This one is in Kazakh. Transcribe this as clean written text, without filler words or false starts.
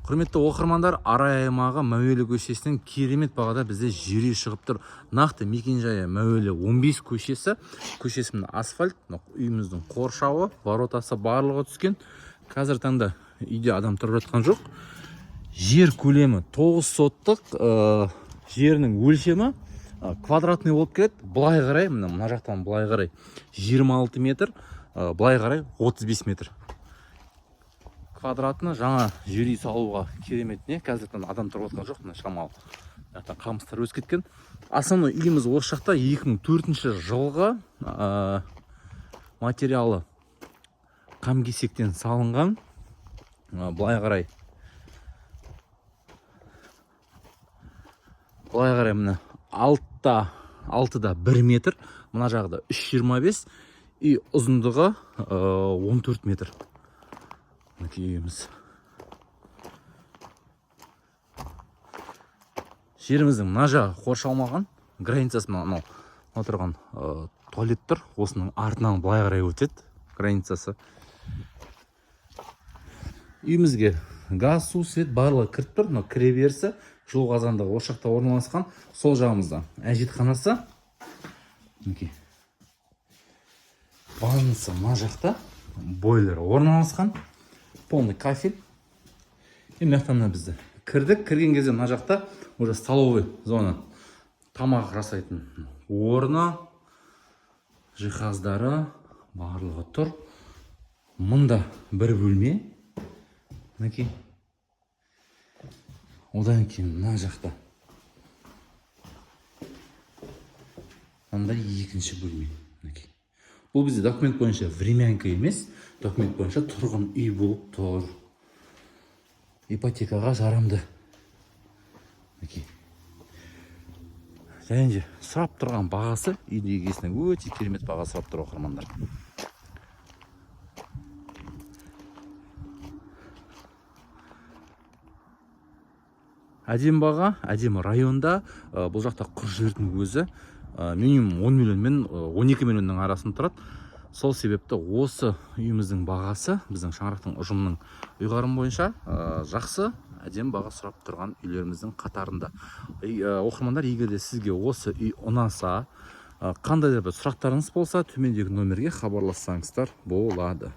Құрметті оқырмандар, Арай аймағы Мәуелі көшесінің керемет бағада бізде жер үй шығып тұр. Нақты мекен-жайы Мәуелі 15 көшесі. Көшесінің асфальт, үйіміздің қоршауы, воротасы барлығы түскен. Қазір таңда үйде адам тұрып жатқан жоқ. Жер көлемі 9 соттық, жерінің өлшемі квадратный болып келеді. Былай қарай, мына жақтан былай қарай 26 метр, былай қарай 35 метр. Квадратына жаңа жер үй салуға керемет не. Қазірден адам тұрып отқан жоқ, мына шамалы. Жақтан қамыстар өсіп кеткен. Основной үйіміз осы жақта 2004 жылғы материалы қам-кесектен салынған. Былай қарай мына алтыда 1 метр, мына жағда 3,25 и ұзындығы 14 метр. Үйіміз. Жеріміздің мына жағы қоршалмаған, границасы мынау отырған туалет тұр. Осының артынан былай қарай өтеді границасы. Үйімізге газ, су, свет барлығы кіріп тұр. Мынау кіре берісі жылу қазандығы осы жақта орналасқан. Сол жағымызда әжетханасы. Ваннасы мына жақта, бойлер орналасқан. Полный кафель. Мына жақтан бізді кірдік. Кірген кезде мына жақта уже столовый зона. Тамақ жасайтын орны, жиһаздары барлығы тұр. Мұнда бір бөлме. Одан кейін мына жақта. Мұнда екінші бөлме. Бұл бізде документ бойынша времянка емес, документ бойынша тұрғын үй болып тұр. Ипотекаға жарамды. Және сұрап тұрған бағасы үйдің егесінің өте керемет бағасы сұрап тұр оқырмандар. Әдемі баға, әдемі районда. Бұл жақта құр жердің өзі минимум 10 миллион мен 12 миллионның арасында тұрады. Сол себепті осы үйіміздің бағасы біздің шаңырақтың ұжымының ұйғарым бойынша жақсы, әдемі баға сұрап тұрған үйлеріміздің қатарында. Оқырмандар, егер де сізге осы үй ұнаса, қандай да бір сұрақтарыңыз болса, төмендегі нөмерге хабарлассаңыздар болады.